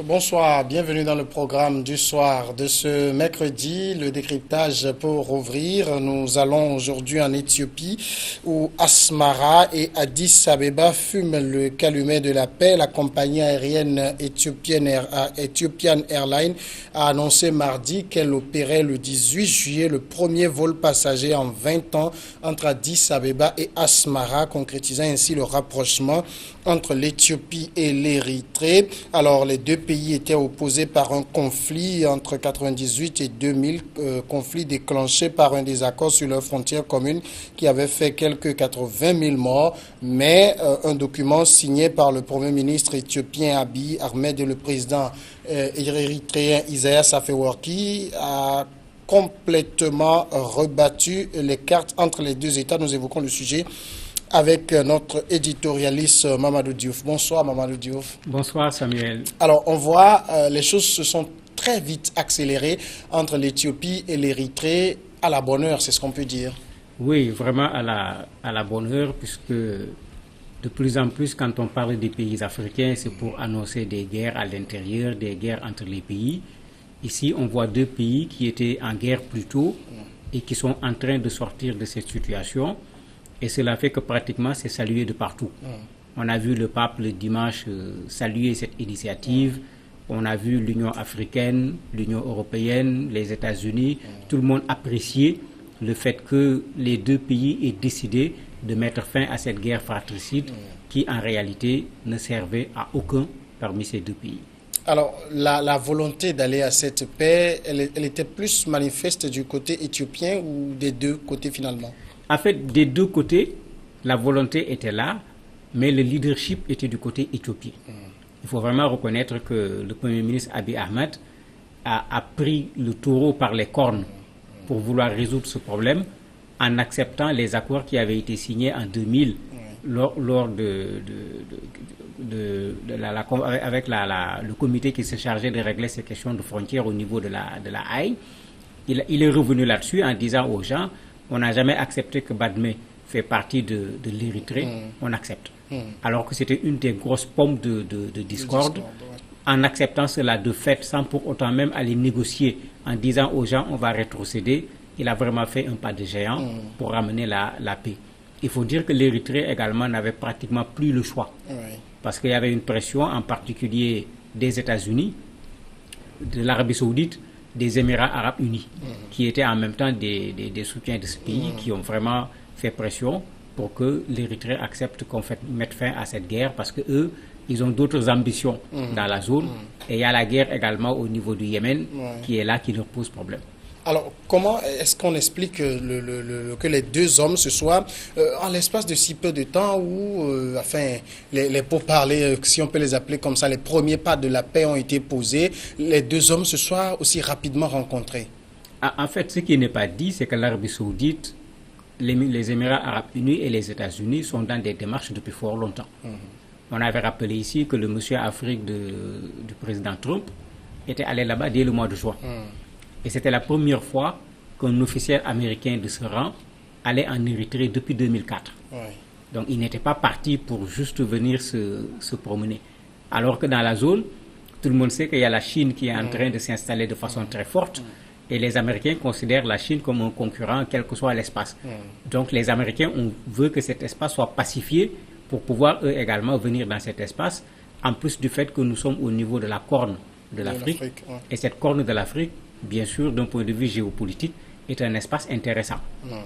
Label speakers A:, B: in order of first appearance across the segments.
A: Bonsoir, bienvenue dans le programme du soir de ce mercredi, le décryptage pour ouvrir. Nous allons aujourd'hui en Éthiopie où Asmara et Addis Abeba fument le calumet de la paix. La compagnie aérienne Ethiopian Airlines a annoncé mardi qu'elle opérait le 18 juillet le premier vol passager en 20 ans entre Addis Abeba et Asmara, concrétisant ainsi le rapprochement entre l'Éthiopie et l'Érythrée. Alors, les deux pays étaient opposés par un conflit entre 1998 et 2000, conflit déclenché par un désaccord sur leur frontière commune qui avait fait quelques 80 000 morts. Mais un document signé par le Premier ministre éthiopien Abiy Ahmed et le président érythréen Isaias Afewerki a complètement rebattu les cartes entre les deux États. Nous évoquons le sujet avec notre éditorialiste Mamadou Diouf. Bonsoir Mamadou Diouf.
B: Bonsoir Samuel.
A: Alors on voit les choses se sont très vite accélérées entre l'Éthiopie et l'Érythrée à la bonne heure, c'est ce qu'on peut dire.
B: Oui, vraiment à la bonne heure, puisque de plus en plus quand on parle des pays africains, c'est pour annoncer des guerres à l'intérieur, des guerres entre les pays. Ici, on voit deux pays qui étaient en guerre plus tôt et qui sont en train de sortir de cette situation. Et cela fait que pratiquement c'est salué de partout. On a vu le pape le dimanche saluer cette initiative. On a vu l'Union africaine, l'Union européenne, les États-Unis. Tout le monde appréciait le fait que les deux pays aient décidé de mettre fin à cette guerre fratricide qui en réalité ne servait à aucun parmi ces deux pays.
A: Alors, la volonté d'aller à cette paix, elle était plus manifeste du côté éthiopien ou des deux côtés finalement?
B: En fait, des deux côtés, la volonté était là, mais le leadership était du côté éthiopien. Il faut vraiment reconnaître que le Premier ministre Abiy Ahmed a pris le taureau par les cornes pour vouloir résoudre ce problème en acceptant les accords qui avaient été signés en 2000 lors avec le comité qui se chargeait de régler ces questions de frontières au niveau de la Haye. Il est revenu là-dessus en disant aux gens: on n'a jamais accepté que Badmé fait partie de l'Érythrée, on accepte. Alors que c'était une des grosses pommes de discorde. En acceptant cela de fait, sans pour autant même aller négocier, en disant aux gens on va rétrocéder, il a vraiment fait un pas de géant pour ramener la paix. Il faut dire que l'Érythrée également n'avait pratiquement plus le choix. Parce qu'il y avait une pression, en particulier des États-Unis, de l'Arabie Saoudite, des Émirats Arabes Unis, qui étaient en même temps des soutiens de ce pays, qui ont vraiment fait pression pour que l'Érythrée accepte qu'on mette fin à cette guerre, parce qu'eux, ils ont d'autres ambitions dans la zone. Et il y a la guerre également au niveau du Yémen, qui est là, qui leur pose problème.
A: Alors, comment est-ce qu'on explique que les deux hommes se soient, en l'espace de si peu de temps, où les pourparlers, si on peut les appeler comme ça, les premiers pas de la paix ont été posés, les deux hommes se soient aussi rapidement rencontrés?
B: En fait, ce qui n'est pas dit, c'est que l'Arabie Saoudite, les Émirats Arabes Unis et les États-Unis sont dans des démarches depuis fort longtemps. On avait rappelé ici que le monsieur Afrique du président Trump était allé là-bas dès le mois de juin. Et c'était la première fois qu'un officiel américain de ce rang allait en Érythrée depuis 2004. Donc il n'était pas parti pour juste venir se promener. Alors que dans la zone, tout le monde sait qu'il y a la Chine qui est en train de s'installer de façon très forte. Et les Américains considèrent la Chine comme un concurrent, quel que soit l'espace. Donc les Américains veulent que cet espace soit pacifié pour pouvoir eux également venir dans cet espace, en plus du fait que nous sommes au niveau de la corne de l'Afrique. Et cette corne de l'Afrique, bien sûr, d'un point de vue géopolitique, est un espace intéressant.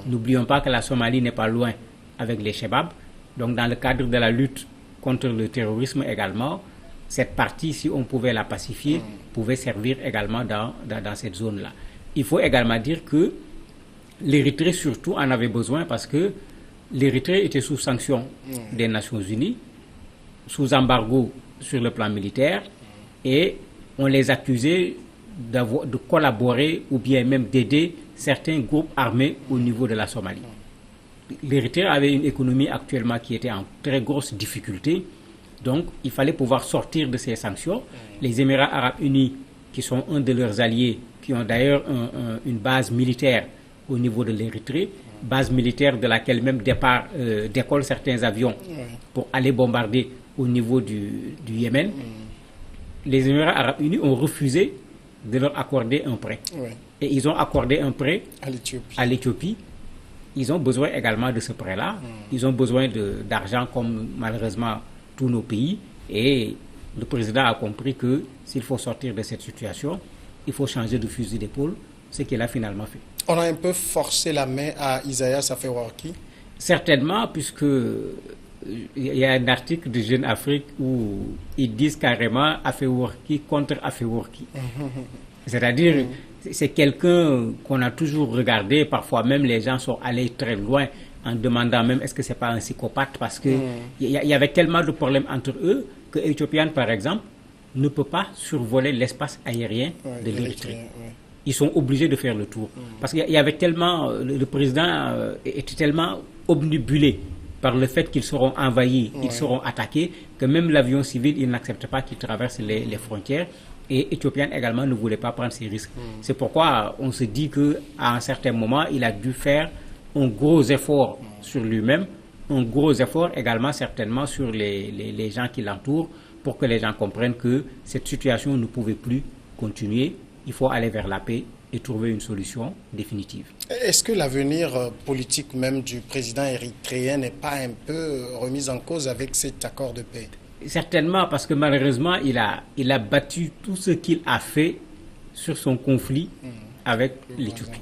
B: N'oublions pas que la Somalie n'est pas loin avec les Chebab. Donc dans le cadre de la lutte contre le terrorisme également, cette partie, si on pouvait la pacifier, pouvait servir également dans cette zone-là. Il faut également dire que l'Érythrée surtout en avait besoin parce que l'Érythrée était sous sanction des Nations Unies, sous embargo sur le plan militaire, et on les accusait de collaborer ou bien même d'aider certains groupes armés au niveau de la Somalie. L'Érythrée avait une économie actuellement qui était en très grosse difficulté, donc il fallait pouvoir sortir de ces sanctions. Les Émirats Arabes Unis, qui sont un de leurs alliés, qui ont d'ailleurs une base militaire au niveau de l'Érythrée, base militaire de laquelle même décollent certains avions pour aller bombarder au niveau du Yémen. les Émirats arabes unis ont refusé de leur accorder un prêt.
A: Oui.
B: Et ils ont accordé un prêt
A: À
B: à l'Éthiopie. Ils ont besoin également de ce prêt-là. Ils ont besoin d'argent comme malheureusement tous nos pays. Et le président a compris que s'il faut sortir de cette situation, il faut changer de fusil d'épaule, ce qu'il a finalement fait.
A: On a un peu forcé la main à Isaias Afewerki.
B: Certainement, puisque il y a un article de Jeune Afrique où ils disent carrément Afewerki contre Afewerki. C'est-à-dire, c'est quelqu'un qu'on a toujours regardé, parfois même les gens sont allés très loin en demandant même est-ce que c'est pas un psychopathe, parce que il y avait tellement de problèmes entre eux que Ethiopian, par exemple, ne peut pas survoler l'espace aérien de l'Érythrée. Ils sont obligés de faire le tour. Parce qu'il y avait tellement, le président était tellement obnubilé par le fait qu'ils seront envahis, ils seront attaqués, que même l'avion civil, il n'accepte pas qu'il traverse les frontières. Et Ethiopian également ne voulait pas prendre ces risques. C'est pourquoi on se dit qu'à un certain moment, il a dû faire un gros effort sur lui-même, un gros effort également certainement sur les gens qui l'entourent, pour que les gens comprennent que cette situation ne pouvait plus continuer. Il faut aller vers la paix et trouver une solution définitive.
A: Est-ce que l'avenir politique même du président érythréen n'est pas un peu remis en cause avec cet accord de paix?
B: Certainement, parce que malheureusement, il a battu tout ce qu'il a fait sur son conflit avec l'Éthiopie.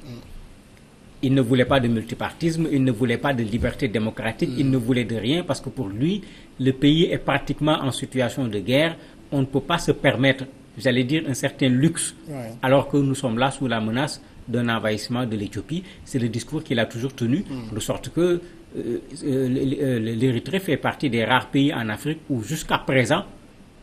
B: Il ne voulait pas de multipartisme, il ne voulait pas de liberté démocratique, il ne voulait de rien, parce que pour lui, le pays est pratiquement en situation de guerre. On ne peut pas se permettre, j'allais dire, un certain luxe, alors que nous sommes là sous la menace d'un envahissement de l'Éthiopie. C'est le discours qu'il a toujours tenu, de sorte que l'Érythrée fait partie des rares pays en Afrique où jusqu'à présent,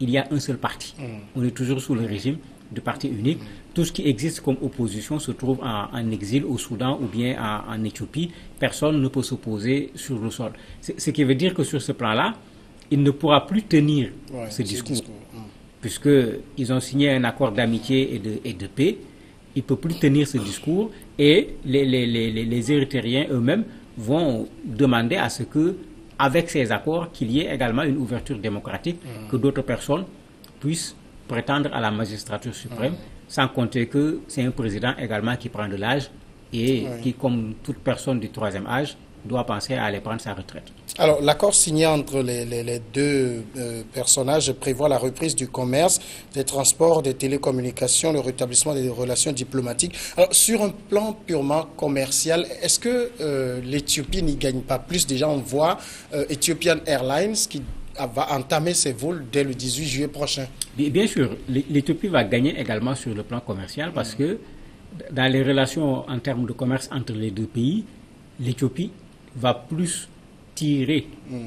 B: il y a un seul parti. On est toujours sous le régime de parti unique. Tout ce qui existe comme opposition se trouve en exil au Soudan ou bien en Éthiopie. Personne ne peut s'opposer sur le sol. Ce qui veut dire que sur ce plan-là, il ne pourra plus tenir ce discours. Puisqu'ils ont signé un accord d'amitié et de paix. Il ne peut plus tenir ce discours et les Érythréens eux-mêmes vont demander à ce que, avec ces accords, qu'il y ait également une ouverture démocratique, que d'autres personnes puissent prétendre à la magistrature suprême, sans compter que c'est un président également qui prend de l'âge et qui, comme toute personne du troisième âge, doit penser à aller prendre sa retraite.
A: Alors, l'accord signé entre les deux personnages prévoit la reprise du commerce, des transports, des télécommunications, le rétablissement des relations diplomatiques. Alors, sur un plan purement commercial, est-ce que l'Éthiopie n'y gagne pas plus? Déjà, on voit Ethiopian Airlines qui va entamer ses vols dès le 18 juillet prochain.
B: Bien sûr, l'Éthiopie va gagner également sur le plan commercial parce que dans les relations en termes de commerce entre les deux pays, l'Éthiopie va plus tirer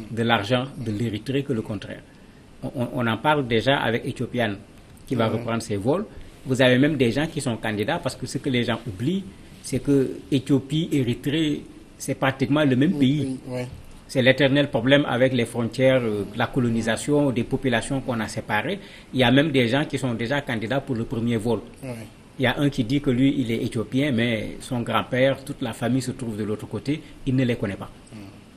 B: de l'argent de l'Érythrée que le contraire. On en parle déjà avec Ethiopian qui va reprendre ses vols. Vous avez même des gens qui sont candidats parce que ce que les gens oublient, c'est que Éthiopie, Érythrée, c'est pratiquement le même pays. C'est l'éternel problème avec les frontières, la colonisation des populations qu'on a séparées. Il y a même des gens qui sont déjà candidats pour le premier vol. Il y a un qui dit que lui, il est éthiopien, mais son grand-père, toute la famille se trouve de l'autre côté, il ne les connaît pas.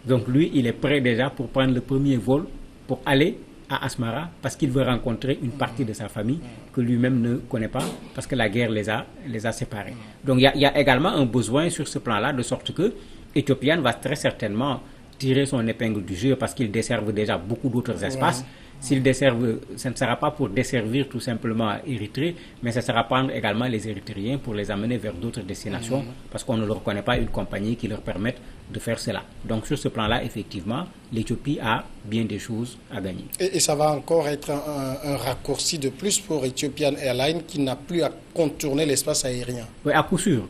B: Donc lui, il est prêt déjà pour prendre le premier vol, pour aller à Asmara, parce qu'il veut rencontrer une partie de sa famille que lui-même ne connaît pas, parce que la guerre les a séparés. Donc il y a également un besoin sur ce plan-là, de sorte que Ethiopian va très certainement tirer son épingle du jeu, parce qu'il desserve déjà beaucoup d'autres espaces. S'il desserve, ce ne sera pas pour desservir tout simplement Érythrée, mais ce sera prendre également les Érythréens pour les amener vers d'autres destinations, parce qu'on ne leur connaît pas une compagnie qui leur permette de faire cela. Donc sur ce plan-là, effectivement, l'Éthiopie a bien des choses à gagner.
A: Et ça va encore être un raccourci de plus pour Ethiopian Airlines qui n'a plus à contourner l'espace aérien.
B: Oui, à coup sûr.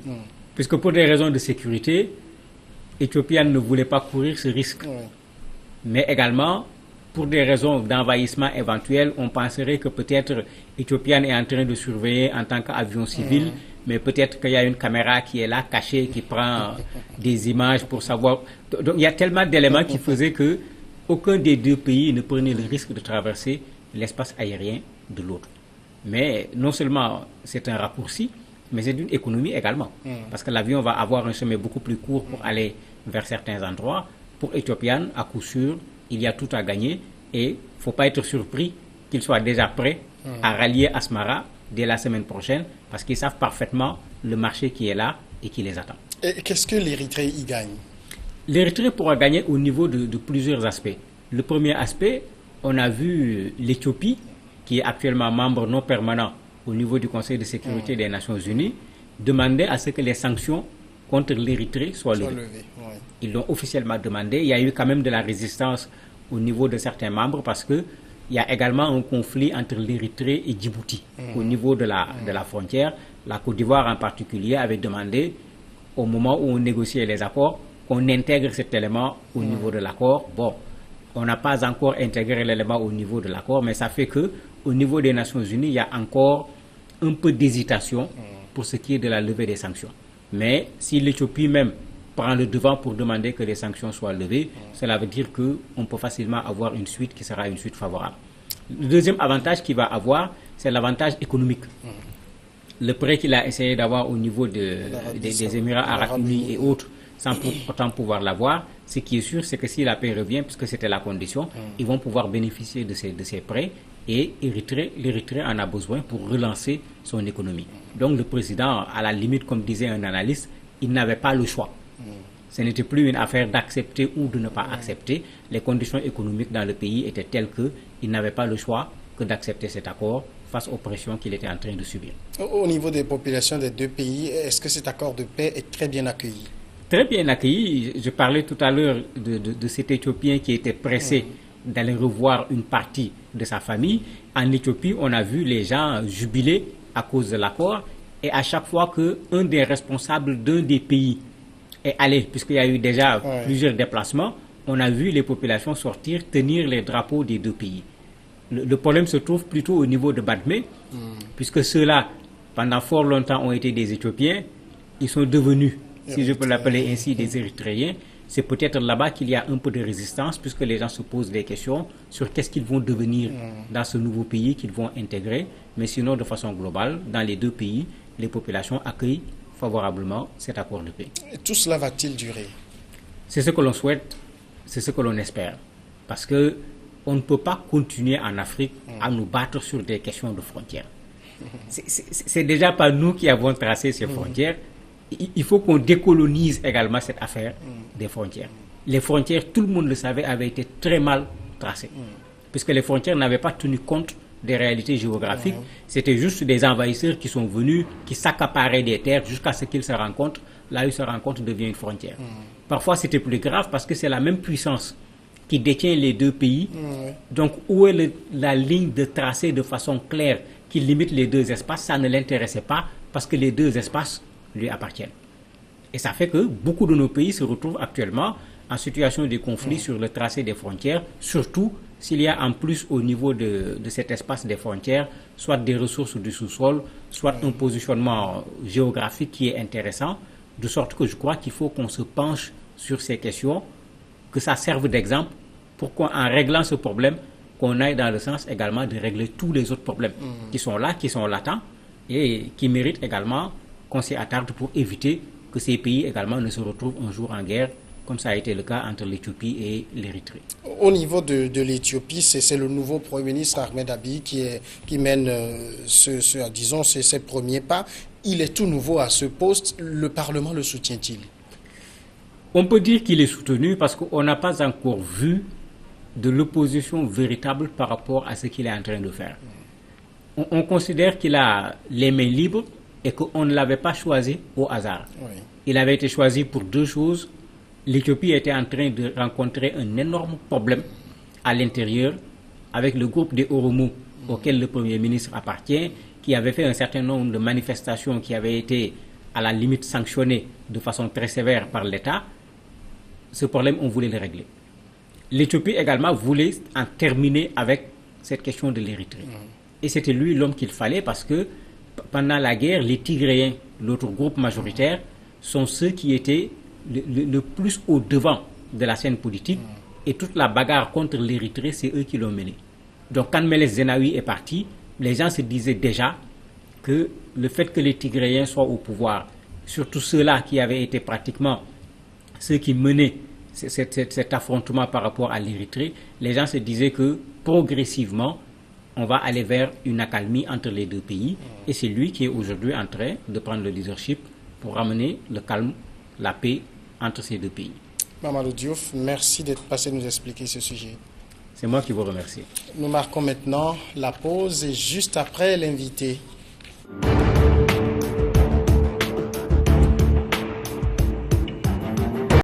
B: Puisque pour des raisons de sécurité, Ethiopian ne voulait pas courir ce risque. Mais également, pour des raisons d'envahissement éventuel, on penserait que peut-être Ethiopian est en train de surveiller en tant qu'avion civil, mais peut-être qu'il y a une caméra qui est là, cachée, qui prend des images pour savoir. Donc il y a tellement d'éléments qui faisaient que aucun des deux pays ne prenait le risque de traverser l'espace aérien de l'autre. Mais non seulement c'est un raccourci, mais c'est une économie également. Parce que l'avion va avoir un chemin beaucoup plus court pour aller vers certains endroits. Pour Ethiopian, à coup sûr, il y a tout à gagner et il ne faut pas être surpris qu'il soit déjà prêt à rallier Asmara dès la semaine prochaine parce qu'ils savent parfaitement le marché qui est là et qui les attend.
A: Et qu'est-ce que l'Érythrée y gagne?
B: L'Érythrée pourra gagner au niveau de plusieurs aspects. Le premier aspect, on a vu l'Éthiopie, qui est actuellement membre non permanent au niveau du Conseil de sécurité des Nations Unies, demander à ce que les sanctions contre l'Érythrée soient levées. Ils l'ont officiellement demandé. Il y a eu quand même de la résistance au niveau de certains membres parce qu'il y a également un conflit entre l'Érythrée et Djibouti au niveau de la frontière. La Côte d'Ivoire en particulier avait demandé, au moment où on négociait les accords, qu'on intègre cet élément au niveau de l'accord. Bon, on n'a pas encore intégré l'élément au niveau de l'accord, mais ça fait que au niveau des Nations Unies, il y a encore un peu d'hésitation pour ce qui est de la levée des sanctions. Mais si l'Éthiopie même prend le devant pour demander que les sanctions soient levées, cela veut dire qu'on peut facilement avoir une suite qui sera une suite favorable. Le deuxième avantage qu'il va avoir, c'est l'avantage économique. Le prêt qu'il a essayé d'avoir au niveau des Émirats Arabes Unis et autres, sans pour autant pouvoir l'avoir, ce qui est sûr, c'est que si la paix revient, puisque c'était la condition, ils vont pouvoir bénéficier de ces prêts et l'Érythrée en a besoin pour relancer son économie. Donc le président, à la limite, comme disait un analyste, il n'avait pas le choix. Ce n'était plus une affaire d'accepter ou de ne pas accepter. Les conditions économiques dans le pays étaient telles qu'il n'avait pas le choix que d'accepter cet accord face aux pressions qu'il était en train de subir.
A: Au niveau des populations des deux pays, est-ce que cet accord de paix est très bien accueilli?
B: Très bien accueilli. Je parlais tout à l'heure de cet Éthiopien qui était pressé d'aller revoir une partie de sa famille. En Éthiopie, on a vu les gens jubiler à cause de l'accord. Et à chaque fois qu'un des responsables d'un des pays est allé, puisqu'il y a eu déjà plusieurs déplacements, on a vu les populations sortir, tenir les drapeaux des deux pays. Le problème se trouve plutôt au niveau de Badmé, puisque ceux-là, pendant fort longtemps, ont été des Éthiopiens. Ils sont devenus, si je peux l'appeler ainsi, des Érythréens. C'est peut-être là-bas qu'il y a un peu de résistance, puisque les gens se posent des questions sur qu'est-ce qu'ils vont devenir dans ce nouveau pays qu'ils vont intégrer. Mais sinon, de façon globale, dans les deux pays, les populations accueillent favorablement cet accord de paix.
A: Et tout cela va-t-il durer?
B: C'est ce que l'on souhaite, c'est ce que l'on espère. Parce qu'on ne peut pas continuer en Afrique à nous battre sur des questions de frontières. C'est déjà pas nous qui avons tracé ces frontières. Il faut qu'on décolonise également cette affaire des frontières. Les frontières, tout le monde le savait, avaient été très mal tracées. Puisque les frontières n'avaient pas tenu compte des réalités géographiques. C'était juste des envahisseurs qui sont venus, qui s'accaparaient des terres jusqu'à ce qu'ils se rencontrent. Là où ils se rencontrent devient une frontière. Parfois, c'était plus grave parce que c'est la même puissance qui détient les deux pays. Donc, où est la ligne de tracé de façon claire qui limite les deux espaces? Ça ne l'intéressait pas parce que les deux espaces lui appartiennent. Et ça fait que beaucoup de nos pays se retrouvent actuellement en situation de conflit sur le tracé des frontières, surtout s'il y a en plus au niveau de cet espace des frontières, soit des ressources du sous-sol, soit un positionnement géographique qui est intéressant, de sorte que je crois qu'il faut qu'on se penche sur ces questions, que ça serve d'exemple pour qu'en réglant ce problème, qu'on aille dans le sens également de régler tous les autres problèmes qui sont là, qui sont latents et qui méritent également qu'on s'y attarde pour éviter que ces pays également ne se retrouvent un jour en guerre, comme ça a été le cas entre l'Éthiopie et l'Érythrée.
A: Au niveau de l'Éthiopie, c'est le nouveau Premier ministre Ahmed Abiy qui mène ses premiers pas. Il est tout nouveau à ce poste. Le Parlement le soutient-il?
B: On peut dire qu'il est soutenu parce qu'on n'a pas encore vu de l'opposition véritable par rapport à ce qu'il est en train de faire. On considère qu'il a les mains libres et qu'on ne l'avait pas choisi au hasard. Il avait été choisi pour deux choses. L'Éthiopie était en train de rencontrer un énorme problème à l'intérieur avec le groupe des Oromo auquel le Premier ministre appartient, qui avait fait un certain nombre de manifestations qui avaient été à la limite sanctionnées de façon très sévère par l'État. Ce problème, on voulait le régler. L'Éthiopie également voulait en terminer avec cette question de l'Érythrée. Et c'était lui l'homme qu'il fallait parce que pendant la guerre, les Tigréens, l'autre groupe majoritaire, sont ceux qui étaient le plus au devant de la scène politique et toute la bagarre contre l'Érythrée, c'est eux qui l'ont menée. Donc quand Meles Zenawi est parti, les gens se disaient déjà que le fait que les Tigréens soient au pouvoir, surtout ceux-là qui avaient été pratiquement ceux qui menaient cet affrontement par rapport à l'Érythrée, les gens se disaient que progressivement, on va aller vers une accalmie entre les deux pays. Et c'est lui qui est aujourd'hui en train de prendre le leadership pour ramener le calme, la paix entre ces deux pays.
A: Mamadou Diouf, merci d'être passé nous expliquer ce sujet.
B: C'est moi qui vous remercie.
A: Nous marquons maintenant la pause et juste après l'invité.